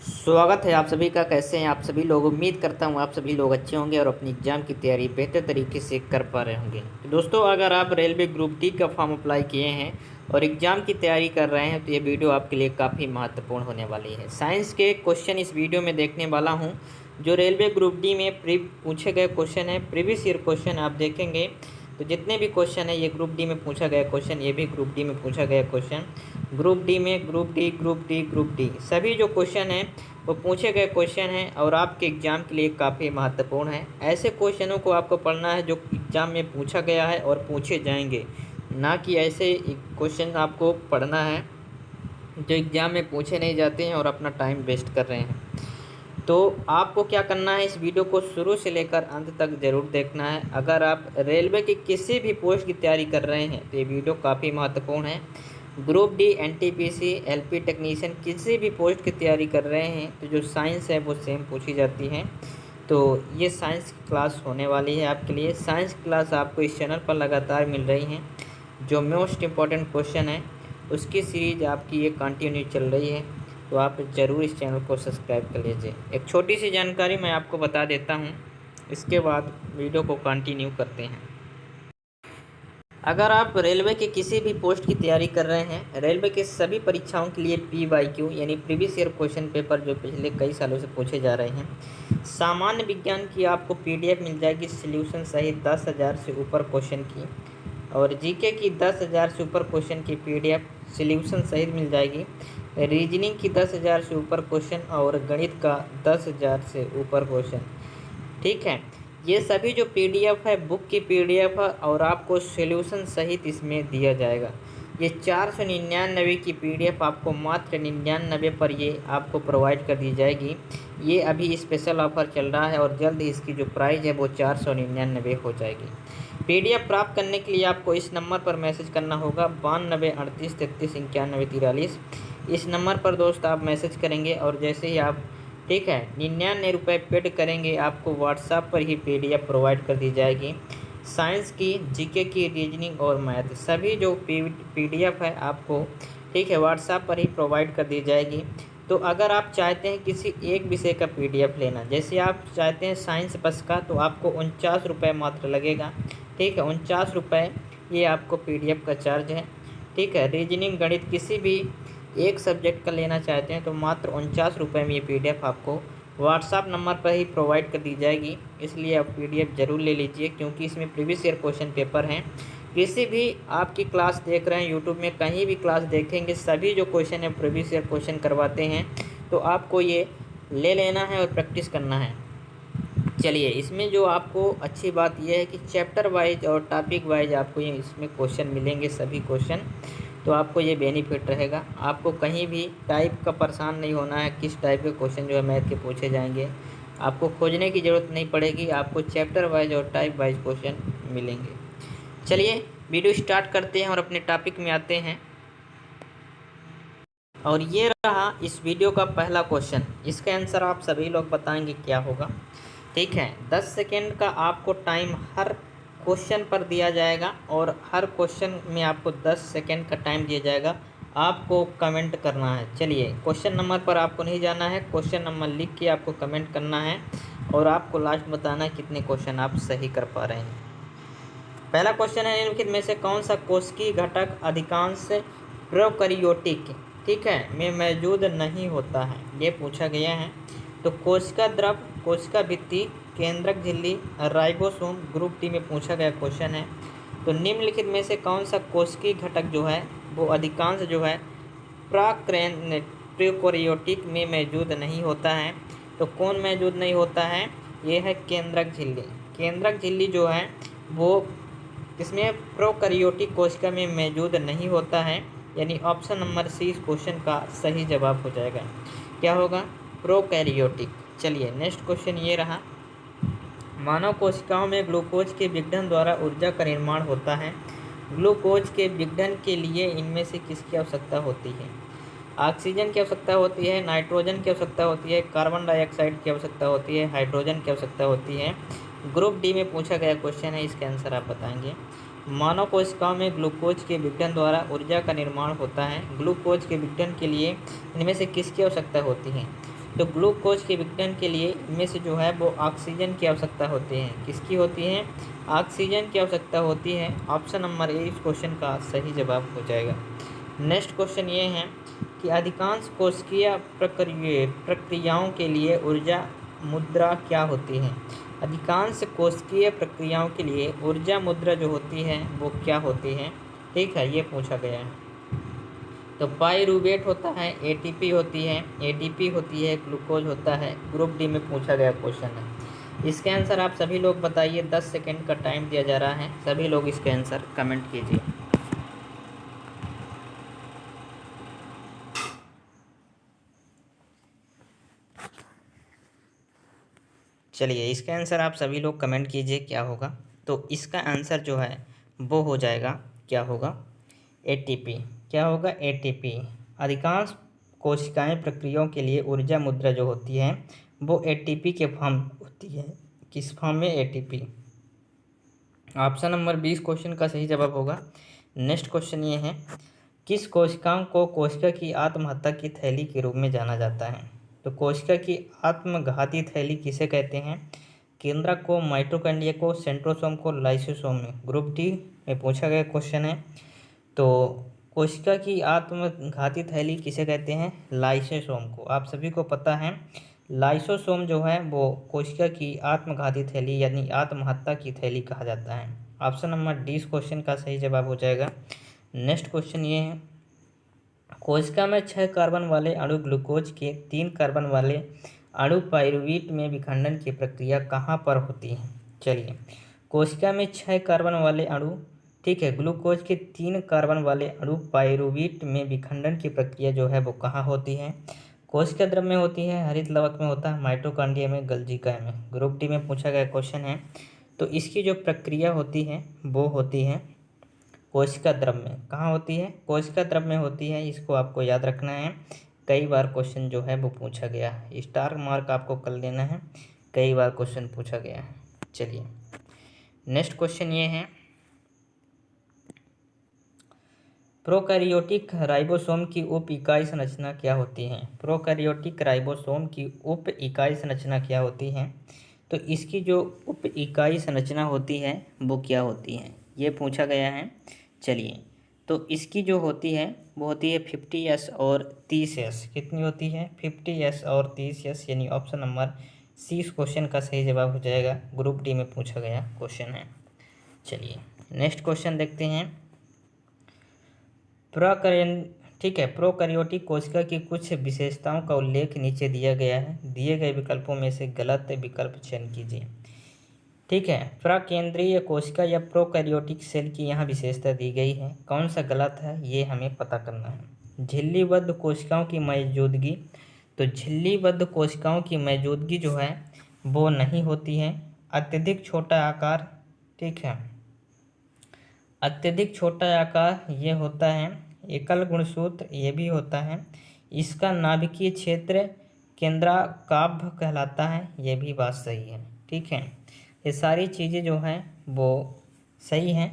स्वागत है आप सभी का। कैसे हैं आप सभी लोग? उम्मीद करता हूं आप सभी लोग अच्छे होंगे और अपनी एग्ज़ाम की तैयारी बेहतर तरीके से कर पा रहे होंगे। तो दोस्तों, अगर आप रेलवे ग्रुप डी का फॉर्म अप्लाई किए हैं और एग्ज़ाम की तैयारी कर रहे हैं तो ये वीडियो आपके लिए काफ़ी महत्वपूर्ण होने वाली है। साइंस के क्वेश्चन इस वीडियो में देखने वाला हूँ। जो रेलवे ग्रुप डी में पूछे गए क्वेश्चन है, प्रीवियस ईयर क्वेश्चन आप देखेंगे तो जितने भी क्वेश्चन है ये ग्रुप डी में पूछा गया क्वेश्चन, ये भी ग्रुप डी में पूछा गया क्वेश्चन। ग्रुप डी में ग्रुप डी सभी जो क्वेश्चन हैं वो पूछे गए क्वेश्चन हैं और आपके एग्ज़ाम के लिए काफ़ी महत्वपूर्ण है। ऐसे क्वेश्चनों को आपको पढ़ना है जो एग्ज़ाम में पूछा गया है और पूछे जाएंगे, ना कि ऐसे क्वेश्चन आपको पढ़ना है जो एग्ज़ाम में पूछे नहीं जाते हैं और अपना टाइम वेस्ट कर रहे हैं। तो आपको क्या करना है, इस वीडियो को शुरू से लेकर अंत तक ज़रूर देखना है। अगर आप रेलवे की किसी भी पोस्ट की तैयारी कर रहे हैं तो ये वीडियो काफ़ी महत्वपूर्ण है। Group D, NTPC, LP technician किसी भी पोस्ट की तैयारी कर रहे हैं तो जो साइंस है वो सेम पूछी जाती है। तो ये साइंस की क्लास होने वाली है आपके लिए। साइंस क्लास आपको इस चैनल पर लगातार मिल रही हैं। जो मोस्ट इम्पॉर्टेंट क्वेश्चन है उसकी सीरीज आपकी ये कंटिन्यू चल रही है, तो आप ज़रूर इस चैनल को सब्सक्राइब कर लीजिए। एक छोटी सी जानकारी मैं आपको बता देता हूँ, इसके बाद वीडियो को कंटिन्यू करते हैं। अगर आप रेलवे के किसी भी पोस्ट की तैयारी कर रहे हैं, रेलवे के सभी परीक्षाओं के लिए PYQ यानी प्रीवियस ईयर क्वेश्चन पेपर जो पिछले कई सालों से पूछे जा रहे हैं, सामान्य विज्ञान की आपको PDF मिल जाएगी सॉल्यूशन सहित 10,000 से ऊपर क्वेश्चन की, और जीके की 10,000 से ऊपर क्वेश्चन की PDF सॉल्यूशन सहित मिल जाएगी। रीजनिंग की 10,000 से ऊपर क्वेश्चन और गणित का 10,000 से ऊपर क्वेश्चन। ठीक है, ये सभी जो PDF है बुक की PDF है और आपको सॉल्यूशन सहित इसमें दिया जाएगा। ये 499 की PDF आपको मात्र 99 पर ये आपको प्रोवाइड कर दी जाएगी। ये अभी स्पेशल ऑफर चल रहा है और जल्द इसकी जो प्राइस है वो 499 हो जाएगी। PDF प्राप्त करने के लिए आपको इस नंबर पर मैसेज करना होगा 92 38 33 91 43। इस नंबर पर दोस्त आप मैसेज करेंगे और जैसे ही आप 99 रुपये पेड करेंगे आपको व्हाट्सएप पर ही PDF प्रोवाइड कर दी जाएगी। साइंस की, जीके की, रीजनिंग और मैथ सभी जो PDF है आपको व्हाट्सएप पर ही प्रोवाइड कर दी जाएगी। तो अगर आप चाहते हैं किसी एक विषय का PDF लेना, जैसे आप चाहते हैं साइंस बस का, तो आपको 49 रुपये मात्र लगेगा। 49 रुपये ये आपको PDF का चार्ज है। रीजनिंग, गणित किसी भी एक सब्जेक्ट का लेना चाहते हैं तो मात्र 49 रुपये में ये PDF आपको व्हाट्सएप नंबर पर ही प्रोवाइड कर दी जाएगी। इसलिए आप PDF ज़रूर ले लीजिए, क्योंकि इसमें प्रीवियस ईयर क्वेश्चन पेपर हैं। किसी भी आपकी क्लास देख रहे हैं यूट्यूब में, कहीं भी क्लास देखेंगे सभी जो क्वेश्चन है प्रीवियस ईयर क्वेश्चन करवाते हैं, तो आपको ये ले लेना है और प्रैक्टिस करना है। चलिए, इसमें जो आपको अच्छी बात यह है कि चैप्टर वाइज और टॉपिक वाइज आपको ये इसमें क्वेश्चन मिलेंगे सभी क्वेश्चन, तो आपको ये बेनिफिट रहेगा। आपको कहीं भी टाइप का परेशान नहीं होना है, किस टाइप के क्वेश्चन जो है मैथ के पूछे जाएंगे आपको खोजने की ज़रूरत नहीं पड़ेगी। आपको चैप्टर वाइज और टाइप वाइज क्वेश्चन मिलेंगे। चलिए वीडियो स्टार्ट करते हैं और अपने टॉपिक में आते हैं। और ये रहा इस वीडियो का पहला क्वेश्चन। इसका आंसर आप सभी लोग बताएंगे क्या होगा। 10 सेकेंड का आपको टाइम हर क्वेश्चन पर दिया जाएगा और हर क्वेश्चन में आपको 10 सेकेंड का टाइम दिया जाएगा। आपको कमेंट करना है। चलिए, क्वेश्चन नंबर पर आपको नहीं जाना है, क्वेश्चन नंबर लिख के आपको कमेंट करना है और आपको लास्ट बताना है कितने क्वेश्चन आप सही कर पा रहे हैं। पहला क्वेश्चन है, निम्नलिखित में से कौन सा कोशिकीय घटक अधिकांश प्रोकैरियोटिक में मौजूद नहीं होता है, ये पूछा गया है। तो कोशिका द्रव, कोशिका भित्ति, केंद्रक झिल्ली, राइबोसोम ग्रुप डी में पूछा गया क्वेश्चन है। तो निम्नलिखित में से कौन सा कोशिकीय घटक जो है वो अधिकांश जो है प्रोकैरियोटिक में मौजूद नहीं होता है। तो कौन मौजूद नहीं होता है? ये है केंद्रक झिल्ली। केंद्रक झिल्ली जो है वो इसमें प्रोकैरियोटिक कोशिका में मौजूद नहीं होता है, यानी ऑप्शन नंबर सी इस क्वेश्चन का सही जवाब हो जाएगा। क्या होगा? प्रोकैरियोटिक। चलिए नेक्स्ट क्वेश्चन ये रहा, मानव कोशिकाओं में ग्लूकोज के विघटन द्वारा ऊर्जा का निर्माण होता है। ग्लूकोज के विघटन के लिए इनमें से किसकी आवश्यकता होती है? ऑक्सीजन की आवश्यकता होती है, नाइट्रोजन की आवश्यकता होती है, कार्बन डाइऑक्साइड की आवश्यकता होती है, हाइड्रोजन की आवश्यकता होती है। ग्रुप डी में पूछा गया क्वेश्चन है, इसका आंसर आप बताएंगे। मानव कोशिकाओं में ग्लूकोज के विघटन द्वारा ऊर्जा का निर्माण होता है। ग्लूकोज के विघटन के लिए इनमें से किसकी आवश्यकता होती है? तो ग्लूकोज के विघटन के लिए इनमें से जो है वो ऑक्सीजन की आवश्यकता होती है। किसकी होती है? ऑक्सीजन की आवश्यकता होती है। ऑप्शन नंबर ए इस क्वेश्चन का सही जवाब हो जाएगा। नेक्स्ट क्वेश्चन ये है कि अधिकांश कोशिकीय प्रक्रियाओं के लिए ऊर्जा मुद्रा क्या होती है? अधिकांश कोशिकीय प्रक्रियाओं के लिए ऊर्जा मुद्रा जो होती है वो क्या होती है? ठीक है, ये पूछा गया है। तो पाइरूवेट होता है, एटीपी होती है, एडीपी होती है, ग्लूकोज होता है। ग्रुप डी में पूछा गया क्वेश्चन है। इसके आंसर आप सभी लोग बताइए। 10 सेकंड का टाइम दिया जा रहा है, सभी लोग इसके आंसर कमेंट कीजिए। चलिए, इसका आंसर आप सभी लोग कमेंट कीजिए क्या होगा। तो इसका आंसर जो है वो हो जाएगा, क्या होगा? एटीपी। क्या होगा? एटीपी। अधिकांश कोशिकाएं प्रक्रियाओं के लिए ऊर्जा मुद्रा जो होती है वो एटीपी के फॉर्म होती है। किस फॉर्म में? एटीपी। ऑप्शन नंबर 20 क्वेश्चन का सही जवाब होगा। नेक्स्ट क्वेश्चन ये है, किस कोशिकाओं को कोशिका की आत्महत्या की थैली के रूप में जाना जाता है? तो कोशिका की आत्मघाती थैली किसे कहते हैं? केंद्रक को, माइटोकॉन्ड्रिया को, सेंट्रोसोम को, लाइसोसोम में। ग्रुप डी में पूछा गया क्वेश्चन है। तो कोशिका की आत्मघाती थैली किसे कहते हैं? लाइसोसोम को। आप सभी को पता है लाइसोसोम जो है वो कोशिका की आत्मघाती थैली यानी आत्महत्या की थैली कहा जाता है। ऑप्शन नंबर डी इस क्वेश्चन का सही जवाब हो जाएगा। नेक्स्ट क्वेश्चन ये है, कोशिका में 6 कार्बन वाले अणु ग्लूकोज के 3 कार्बन वाले अणु पाइरूवेट में विखंडन की प्रक्रिया कहाँ पर होती है? चलिए, कोशिका में 6 कार्बन वाले अणु, ठीक है, ग्लूकोज के 3 कार्बन वाले अणु पाइरूवेट में विखंडन की प्रक्रिया जो है वो कहाँ होती है? कोशिका द्रव में होती है, हरित लवक में होता है, माइटोकॉन्ड्रिया में, गल्जिका में। ग्रुप डी में पूछा गया क्वेश्चन है। तो इसकी जो प्रक्रिया होती है वो होती है कोशिका द्रव में। कहाँ होती है? कोशिका द्रव में होती है। इसको आपको याद रखना है, कई बार क्वेश्चन जो है वो पूछा गया है। स्टार मार्क आपको कर लेना है, कई बार क्वेश्चन पूछा गया है। चलिए, नेक्स्ट क्वेश्चन ये है, प्रोकैरियोटिक राइबोसोम की उप इकाई संरचना क्या होती है? प्रोकैरियोटिक राइबोसोम की उप इकाई संरचना क्या होती है? तो इसकी जो उप इकाई संरचना होती है वो क्या होती है, ये पूछा गया है। चलिए, तो इसकी जो होती है वो होती है 50S और 30S। कितनी होती है? 50S और 30S, यानी ऑप्शन नंबर सी इस क्वेश्चन का सही जवाब हो जाएगा। ग्रुप डी में पूछा गया क्वेश्चन है। चलिए, नेक्स्ट क्वेश्चन देखते हैं। ठीक है, प्रोकैरियोटिक कोशिका की कुछ विशेषताओं का उल्लेख नीचे दिया गया है। दिए गए विकल्पों में से गलत विकल्प चयन कीजिए। ठीक है, प्राकेंद्रीय कोशिका या प्रोकैरियोटिक सेल की यहाँ विशेषता दी गई है। कौन सा गलत है ये हमें पता करना है। झिल्लीबद्ध कोशिकाओं की मौजूदगी, तो झिल्लीबद्ध कोशिकाओं की मौजूदगी जो है वो नहीं होती है। अत्यधिक छोटा आकार, ठीक है, अत्यधिक छोटा आकार ये होता है। एकल गुणसूत्र ये भी होता है। इसका नाभिकीय क्षेत्र केंद्राकाभ कहलाता है, ये भी बात सही है। ठीक है, ये सारी चीज़ें जो हैं वो सही हैं,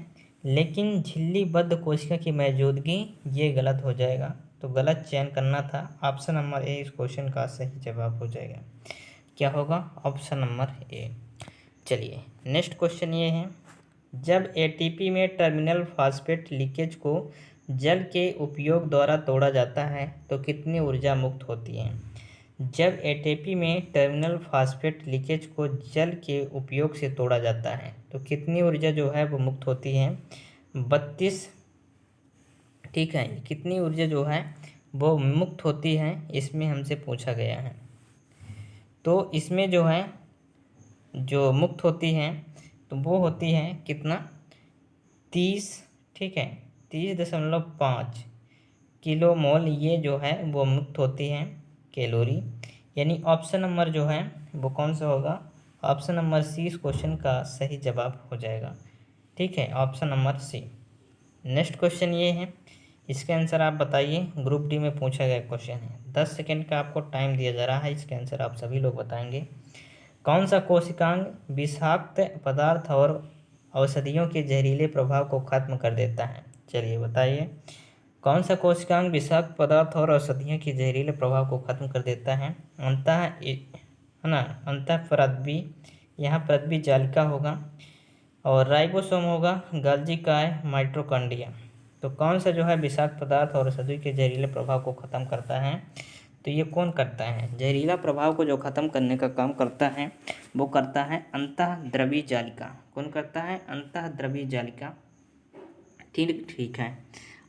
लेकिन झिल्लीबद्ध कोशिका की मौजूदगी ये गलत हो जाएगा। तो गलत चयन करना था। ऑप्शन नंबर ए इस क्वेश्चन का सही जवाब हो जाएगा। क्या होगा? Option number A. चलिए, नेक्स्ट क्वेश्चन ये है, जब एटीपी में टर्मिनल फॉस्फेट लीकेज को जल के उपयोग द्वारा तोड़ा जाता है तो कितनी ऊर्जा मुक्त होती है? जब एटीपी में टर्मिनल फॉस्फेट लीकेज को जल के उपयोग से तोड़ा जाता है तो कितनी ऊर्जा जो है वो मुक्त होती है? 32। ठीक है, कितनी ऊर्जा जो है वो मुक्त होती है, इसमें हमसे पूछा गया है। तो इसमें जो है जो मुक्त होती हैं तो वो होती है कितना? 30। ठीक है, 30.5 किलो मोल ये जो है वो मुक्त होती हैं कैलोरी। यानी ऑप्शन नंबर जो है वो कौन सा होगा? ऑप्शन नंबर सी इस क्वेश्चन का सही जवाब हो जाएगा। ठीक है, option number C. Next question ये है, इसका आंसर आप बताइए। ग्रुप डी में पूछा गया क्वेश्चन है। 10 सेकेंड का आपको टाइम दिया जा रहा है, इसका आंसर आप सभी लोग बताएंगे। कौन सा कोशिकांग विषाक्त पदार्थ और औषधियों के जहरीले प्रभाव को खत्म कर देता है? चलिए बताइए, कौन सा कोशिकांग विषाक्त पदार्थ और औषधियों के जहरीले प्रभाव को खत्म कर देता है? है ना, अंतःपरद्वी, यहाँ परद्वी जालिका होगा, और राइबोसोम होगा, गाल्जी काय, माइटोकॉन्ड्रिया। तो कौन सा जो है विषाक्त पदार्थ और औषधि के जहरीले प्रभाव को खत्म करता है? तो ये कौन करता है? जहरीला प्रभाव को जो खत्म करने का काम करता है वो करता है अंतःद्रवी जालिका। कौन करता है? अंतःद्रवी जालिका। ठीक है,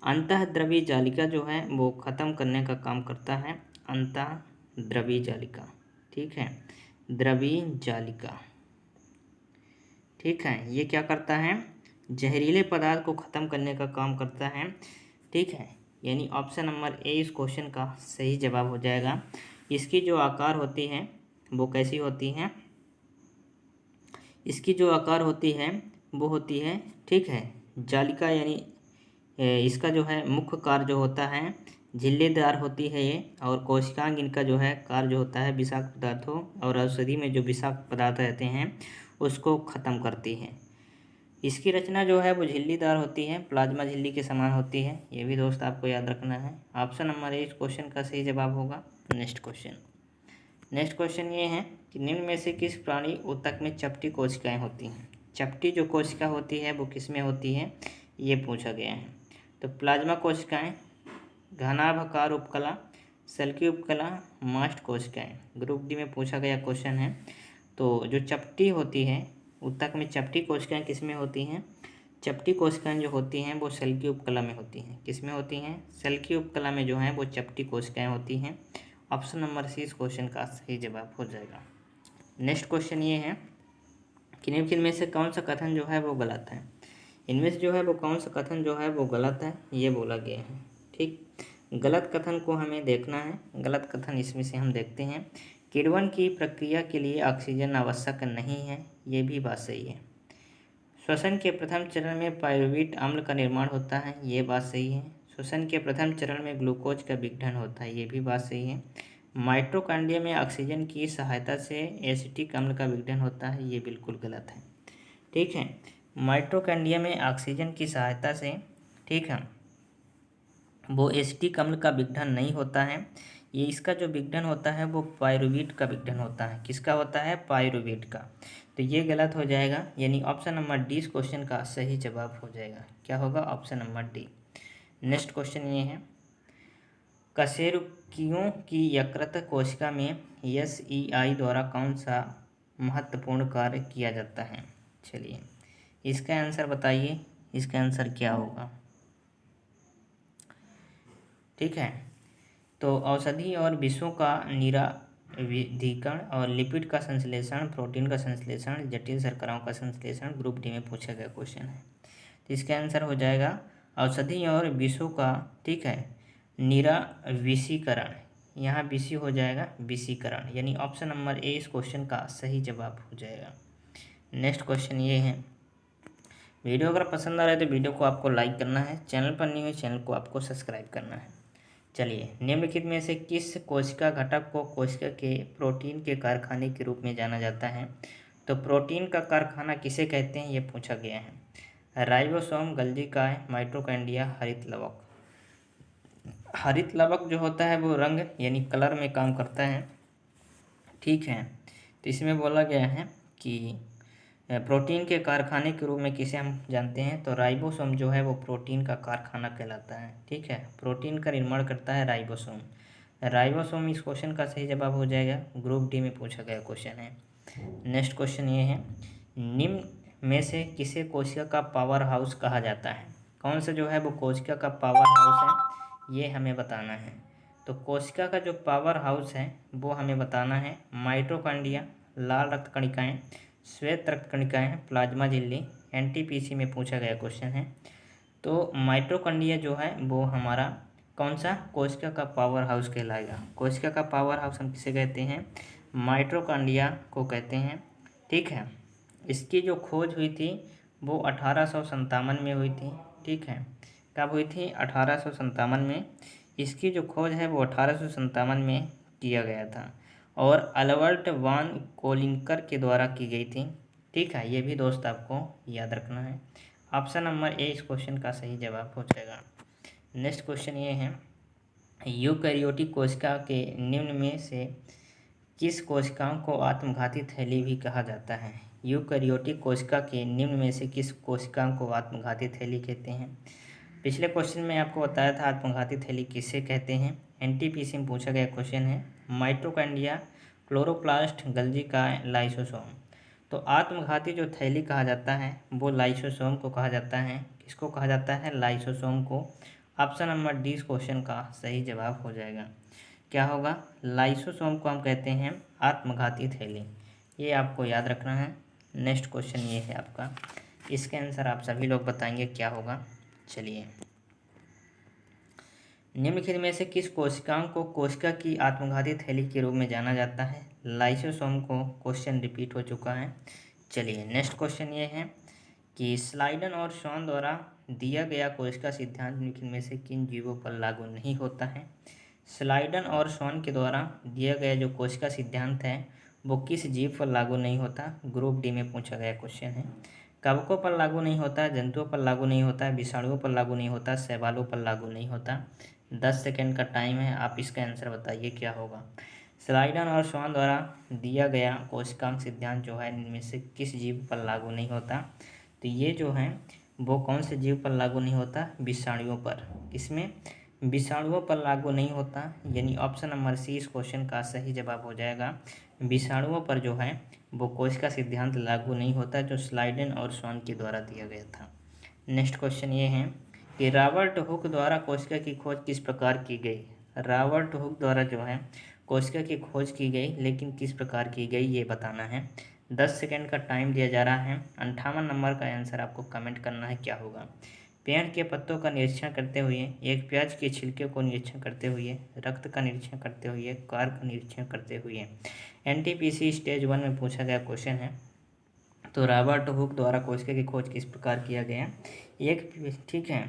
अंतःद्रवी जालिका जो है वो खत्म करने का काम करता है अंतःद्रवी जालिका। ठीक है, द्रवी जालिका। ठीक है, ये क्या करता है? जहरीले पदार्थ को ख़त्म करने का काम करता है। ठीक है, यानी ऑप्शन नंबर ए इस क्वेश्चन का सही जवाब हो जाएगा। इसकी जो आकार होती है वो कैसी होती है? इसकी जो आकार होती है वो होती है, ठीक है, जालिका, यानी इसका जो है मुख्य कार्य जो होता है झिल्लेदार होती है ये, और कोशिकांग इनका जो है कार्य जो होता है विषाक्त पदार्थों और औषधि में जो विषाक्त पदार्थ रहते हैं उसको ख़त्म करती है। इसकी रचना जो है वो झिल्लीदार होती है, प्लाज्मा झिल्ली के समान होती है। ये भी दोस्त आपको याद रखना है। ऑप्शन नंबर ए इस क्वेश्चन का सही जवाब होगा। नेक्स्ट क्वेश्चन ये है कि निम्न में से किस प्राणी ऊतक में चपटी कोशिकाएं होती हैं? चपटी जो कोशिका होती है वो किस में होती है, ये पूछा गया है। तो प्लाज्मा कोशिकाएं, घनाभाकार उपकला, सल्की उपकला, मास्ट कोशिकाएं। ग्रुप डी में पूछा गया क्वेश्चन है। तो जो चपटी होती है ऊतक में, चपटी कोशिकाएं किस में होती हैं? चपटी कोशिकाएं जो होती हैं वो सल्की उपकला में होती हैं। किस में होती हैं? सल्की उपकला में जो हैं वो चपटी कोशिकाएं होती हैं। ऑप्शन नंबर सी इस क्वेश्चन का सही जवाब हो जाएगा। नेक्स्ट क्वेश्चन ये है कि निम्न में से कौन सा कथन जो है वो गलत है? इनमें से जो है वो कौन सा कथन जो है वो गलत है, ये बोला गया है। ठीक, गलत कथन को हमें देखना है। गलत कथन इसमें से हम देखते हैं, किण्वन की प्रक्रिया के लिए ऑक्सीजन आवश्यक नहीं है, ये भी बात सही है। श्वसन के प्रथम चरण में पायरुवेट अम्ल का निर्माण होता है, ये बात सही है। श्वसन के प्रथम चरण में ग्लूकोज का विघटन होता है, ये भी बात सही है। माइटोकॉन्ड्रिया में ऑक्सीजन की सहायता से एसिटिक अम्ल का विघटन होता है, ये बिल्कुल गलत है। ठीक है, माइटोकॉन्ड्रिया में ऑक्सीजन की सहायता से, ठीक है, वो एसिटिक अम्ल का विघटन नहीं होता है। ये इसका जो विघटन होता है वो पायरुवेट का विघटन होता है। किसका होता है? पायरुवेट का। तो ये गलत हो जाएगा, यानी ऑप्शन नंबर डी इस क्वेश्चन का सही जवाब हो जाएगा। क्या होगा? Option number D. Next question ये है, कशेरुकियों की यकृत कोशिका में SEI द्वारा कौन सा महत्वपूर्ण कार्य किया जाता है? चलिए इसका आंसर बताइए, इसका आंसर क्या होगा? ठीक है, तो औषधि और विषों का निराविधीकरण और लिपिड का संश्लेषण, प्रोटीन का संश्लेषण, जटिल शर्कराओं का संश्लेषण ग्रुप डी में पूछा गया क्वेश्चन है। तो इसका आंसर हो जाएगा औषधि और विषों का, ठीक है, निराविषीकरण। यहाँ विषी हो जाएगा विषीकरण, यानी ऑप्शन नंबर ए इस क्वेश्चन का सही जवाब हो जाएगा। नेक्स्ट क्वेश्चन ये है, वीडियो अगर पसंद आ रहा है तो वीडियो को आपको लाइक करना है, चैनल पर नहीं हुए चैनल को आपको सब्सक्राइब करना है। चलिए, निम्नलिखित में से किस कोशिका घटक को कोशिका के प्रोटीन के कारखाने के रूप में जाना जाता है? तो प्रोटीन का कारखाना किसे कहते हैं, ये पूछा गया है। राइबोसोम, गोल्गी काय, माइटोकॉन्ड्रिया, हरित लवक। हरित लवक जो होता है वो रंग यानी कलर में काम करता है। ठीक है, तो इसमें बोला गया है कि प्रोटीन के कारखाने के रूप में किसे हम जानते हैं? तो राइबोसोम जो है वो प्रोटीन का कारखाना कहलाता है। ठीक है, प्रोटीन का निर्माण करता है राइबोसोम। राइबोसोम इस क्वेश्चन का सही जवाब हो जाएगा। ग्रुप डी में पूछा गया क्वेश्चन है। नेक्स्ट क्वेश्चन ये है, निम्न में से किसे कोशिका का पावर हाउस कहा जाता है? कौन सा जो है वो कोशिका का पावर हाउस है, ये हमें बताना है। तो कोशिका का जो पावर हाउस है वो हमें बताना है माइटोकॉन्ड्रिया, लाल रक्त कणिकाएँ, श्वेत रक्त कणिकाएँ, प्लाज्मा झिल्ली। NTPC में पूछा गया क्वेश्चन है। तो माइटोकॉन्ड्रिया जो है वो हमारा कौन सा कोशिका का पावर हाउस कहलाएगा? कोशिका का पावर हाउस हम किसे कहते हैं? माइटोकॉन्ड्रिया को कहते हैं। ठीक है, इसकी जो खोज हुई थी वो 1857 में हुई थी। ठीक है, कब हुई थी? 1857 में। इसकी जो खोज है वो 1857 में किया गया था और अल्बर्ट वान कोलिंकर के द्वारा की गई थी। ठीक है, ये भी दोस्त आपको याद रखना है। ऑप्शन नंबर ए इस क्वेश्चन का सही जवाब हो जाएगा। नेक्स्ट क्वेश्चन ये है, यूकैरियोटिक कोशिका के निम्न में से किस कोशिकाओं को आत्मघाती थैली भी कहा जाता है? यूकैरियोटिक कोशिका के निम्न में से किस कोशिकाओं को आत्मघाती थैली कहते हैं? पिछले क्वेश्चन में आपको बताया था आत्मघाती थैली किसे कहते हैं। एनटीपीसी में पूछा गया क्वेश्चन है। माइटोकॉन्ड्रिया, क्लोरोप्लास्ट, गल्जी का लाइसोसोम। तो आत्मघाती जो थैली कहा जाता है वो लाइसोसोम को कहा जाता है। किसको कहा जाता है? लाइसोसोम को। ऑप्शन नंबर डी इस क्वेश्चन का सही जवाब हो जाएगा। क्या होगा? लाइसोसोम को हम कहते हैं आत्मघाती थैली। ये आपको याद रखना है। नेक्स्ट क्वेश्चन ये है आपका, इसके आंसर आप सभी लोग बताएंगे क्या होगा। चलिए, निम्नलिखित में से किस कोशिकाओं को कोशिका की आत्मघाती थैली के रूप में जाना जाता है? लाइसोसोम को। क्वेश्चन रिपीट हो चुका है। चलिए, नेक्स्ट क्वेश्चन ये है कि स्लाइडन और शॉन द्वारा दिया गया कोशिका सिद्धांत निम्नलिखित में से किन जीवों पर लागू नहीं होता है? स्लाइडन और शॉन के द्वारा दिया गया जो कोशिका सिद्धांत है वो किस जीव पर लागू नहीं होता? ग्रुप डी में पूछा गया क्वेश्चन है। कवकों पर लागू नहीं होता, जंतुओं पर लागू नहीं होता, विषाणुओं पर लागू नहीं होता, शैवालों पर लागू नहीं होता। 10 सेकेंड का टाइम है, आप इसका आंसर बताइए क्या होगा। स्लाइडन और शॉन द्वारा दिया गया कोशिकांक सिद्धांत जो है इनमें से किस जीव पर लागू नहीं होता? तो ये जो है वो कौन से जीव पर लागू नहीं होता? विषाणुओं पर। किसमें? विषाणुओं पर लागू नहीं होता, यानी ऑप्शन नंबर सी इस क्वेश्चन का सही जवाब हो जाएगा। विषाणुओं पर जो है वो कोशिका सिद्धांत लागू नहीं होता जो स्लाइडन और शॉन के द्वारा दिया गया था। नेक्स्ट क्वेश्चन ये है कि रॉबर्ट हुक द्वारा कोशिका की खोज किस प्रकार की गई? रॉबर्ट हुक द्वारा जो है कोशिका की खोज की गई, लेकिन किस प्रकार की गई ये बताना है। 10 सेकेंड का टाइम दिया जा रहा है। 58 नंबर का आंसर आपको कमेंट करना है क्या होगा। पेड़ के पत्तों का निरीक्षण करते हुए, एक प्याज के छिलके को निरीक्षण करते हुए, रक्त का निरीक्षण करते हुए, कार का निरीक्षण करते हुए। एनटीपीसी स्टेज 1 में पूछा गया क्वेश्चन है। तो रॉबर्ट हुक द्वारा कोशिका की खोज किस प्रकार किया गया? एक, ठीक है,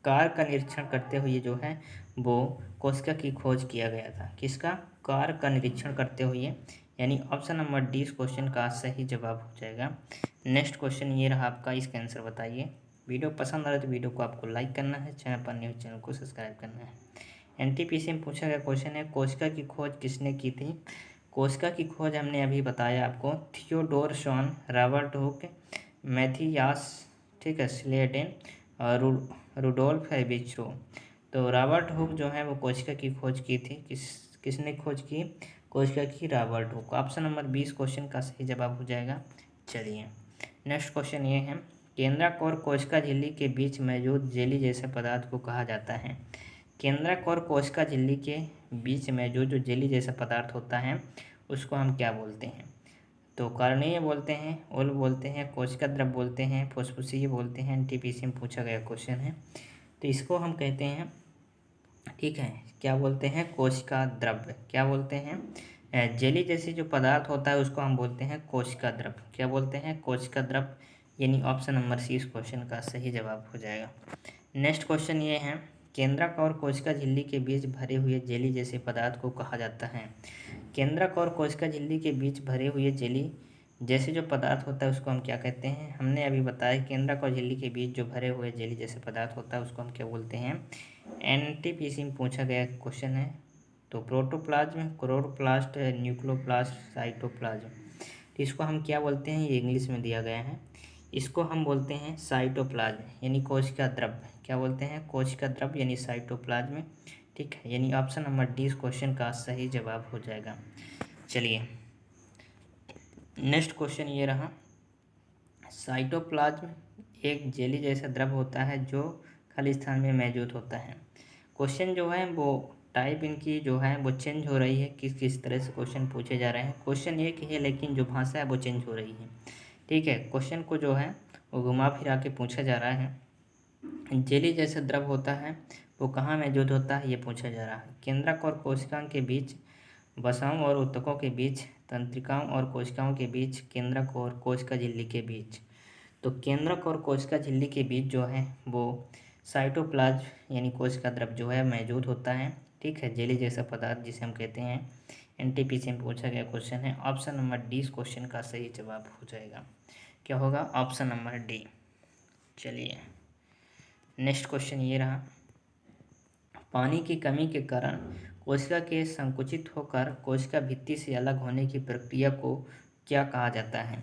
कार का निरीक्षण करते हुए जो है वो कोशिका की खोज किया गया था। किसका? कार का निरीक्षण करते हुए, यानी ऑप्शन नंबर डी इस क्वेश्चन का सही जवाब हो जाएगा। नेक्स्ट क्वेश्चन ये रहा आपका, इसका आंसर बताइए। वीडियो पसंद आ रहा है तो वीडियो को आपको लाइक करना है, चैनल पर न्यू चैनल को सब्सक्राइब करना है। एनटीपीसी में पूछा गया क्वेश्चन है, कोशिका की खोज किसने की थी? कोशिका की खोज हमने अभी बताया आपको, Theodor Schwann, Robert Hooke, Matthias, ठीक है, स्लेडेन और रुडोल्फ हेबिच्रो। तो रॉबर्ट हुक जो है वो कोशिका की खोज की थी। किसने खोज की? कोशिका की Robert Hooke. Option number 20 question का सही जवाब हो जाएगा। चलिए, नेक्स्ट क्वेश्चन ये है, केंद्रक और कोशिका झिल्ली के बीच मौजूद जेली जैसे पदार्थ को कहा जाता है। केंद्रक और कोशिका झिल्ली के बीच में जो जेली जैसा पदार्थ होता है उसको हम क्या बोलते हैं? तो कार्नीय बोलते हैं, ओल बोलते हैं, कोशिका द्रव बोलते हैं, फुसफुसीय बोलते हैं। एनटीपीसी में पूछा गया क्वेश्चन है। तो इसको हम कहते हैं, ठीक है, क्या बोलते हैं? कोशिका द्रव। क्या बोलते हैं? जेली जैसे जो पदार्थ होता है उसको हम बोलते हैं कोशिका द्रव। क्या बोलते हैं? कोशिका द्रव, यानी ऑप्शन नंबर सी इस क्वेश्चन का सही जवाब हो जाएगा। नेक्स्ट क्वेश्चन ये है, केंद्रक और कोशिका झिल्ली के बीच भरे हुए जेली जैसे पदार्थ को कहा जाता है। केंद्रक और कोशिका झिल्ली के बीच भरे हुए जेली जैसे जो पदार्थ होता है उसको हम क्या कहते हैं? हमने अभी बताया केंद्रक और झिल्ली के बीच जो भरे हुए जेली जैसे पदार्थ होता है उसको हम क्या बोलते हैं? एनटीपीसी में पूछा गया क्वेश्चन है। तो प्रोटोप्लाज्म, क्लोरोप्लास्ट, न्यूक्लियोप्लास्ट, साइटोप्लाज्म। तो इसको हम क्या बोलते हैं? ये इंग्लिश में दिया गया है। इसको हम बोलते हैं साइटोप्लाज्म, यानी कोशिका द्रव। क्या बोलते हैं? कोशिका द्रव यानी साइटोप्लाज्म, ठीक है, यानी ऑप्शन नंबर डी इस क्वेश्चन का सही जवाब हो जाएगा। चलिए, नेक्स्ट क्वेश्चन ये रहा, साइटोप्लाज्म एक जेली जैसा द्रव होता है जो खाली स्थान में मौजूद होता है। क्वेश्चन जो है वो टाइप इनकी जो है वो चेंज हो रही है, किस किस तरह से क्वेश्चन पूछे जा रहे हैं। क्वेश्चन एक ही है लेकिन जो भाषा है वो चेंज हो रही है, ठीक है। क्वेश्चन को जो है वो घुमा फिरा के पूछा जा रहा है। जेली जैसा द्रव होता है वो कहाँ मौजूद होता है ये पूछा जा रहा है। केंद्रक और कोशिकाओं के बीच, वसाओं और ऊतकों के बीच, तंत्रिकाओं और कोशिकाओं के बीच, केंद्रक और कोशिका झिल्ली के बीच। तो केंद्रक और कोशिका झिल्ली के बीच जो है वो साइटोप्लाज्म यानी कोशिका द्रव जो है मौजूद होता है, ठीक है, जेली जैसा पदार्थ जिसे हम कहते हैं। एनटीपीसी में पूछा गया क्वेश्चन है। ऑप्शन नंबर डी इस क्वेश्चन का सही जवाब हो जाएगा। क्या होगा? Option number D. चलिए, नेक्स्ट क्वेश्चन ये रहा, पानी की कमी के कारण कोशिका के संकुचित होकर कोशिका भित्ति से अलग होने की प्रक्रिया को क्या कहा जाता है?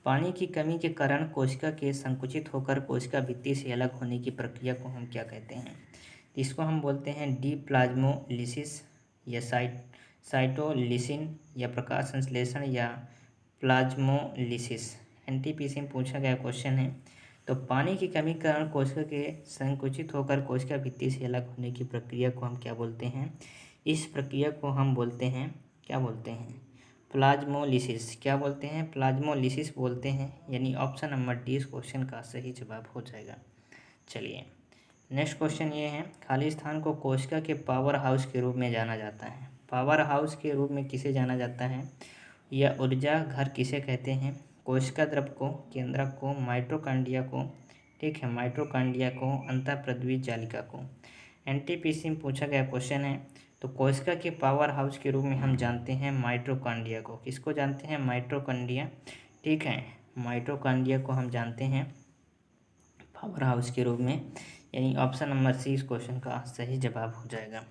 पानी की कमी के कारण कोशिका के संकुचित होकर कोशिका भित्ति से अलग होने की प्रक्रिया को हम क्या कहते हैं? इसको हम बोलते हैं डीप्लाज्मोलिसिस या साइटोलिसिन या प्रकाश संश्लेषण या प्लाज्मोलिसिस। एनटीपीसी में पूछा गया क्वेश्चन है। तो पानी की कमी के कारण कोशिका के संकुचित होकर कोशिका भित्ति से अलग होने की प्रक्रिया को हम क्या बोलते हैं? इस प्रक्रिया को हम बोलते हैं, क्या बोलते हैं? प्लाज्मोलिसिस। क्या बोलते हैं? प्लाज्मोलिसिस बोलते हैं। यानी ऑप्शन नंबर डी इस क्वेश्चन का सही जवाब हो जाएगा। चलिए नेक्स्ट क्वेश्चन ये है, खाली स्थान को कोशिका के पावर हाउस के रूप में जाना जाता है। पावर हाउस के रूप में किसे जाना जाता है? या ऊर्जा घर किसे कहते हैं? कोशिका द्रव को, केंद्रक को, माइटोकॉन्ड्रिया को, ठीक है, माइटोकॉन्ड्रिया को, अंतःप्रद्वीय जालिका को। एनटीपीसी में पूछा गया क्वेश्चन है। तो कोशिका के पावर हाउस के रूप में हम जानते हैं माइटोकॉन्ड्रिया को। किसको जानते हैं? माइटोकॉन्ड्रिया, ठीक है, माइटोकॉन्ड्रिया को हम जानते हैं पावर हाउस के रूप में। यानी ऑप्शन नंबर सी इस क्वेश्चन का सही जवाब हो जाएगा।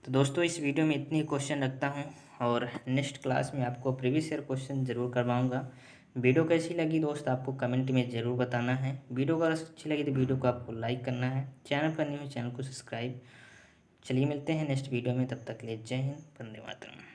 तो दोस्तों इस वीडियो में इतनी क्वेश्चन रखता हूँ और नेक्स्ट क्लास में आपको प्रीवियस ईयर क्वेश्चन ज़रूर करवाऊँगा। वीडियो कैसी लगी दोस्त आपको कमेंट में ज़रूर बताना है। वीडियो अगर अच्छी लगी तो वीडियो को आपको लाइक करना है, चैनल पर न्यू है चैनल को सब्सक्राइब। चलिए मिलते हैं नेक्स्ट वीडियो में, तब तक के लिए जय हिंद, वंदे मातरम।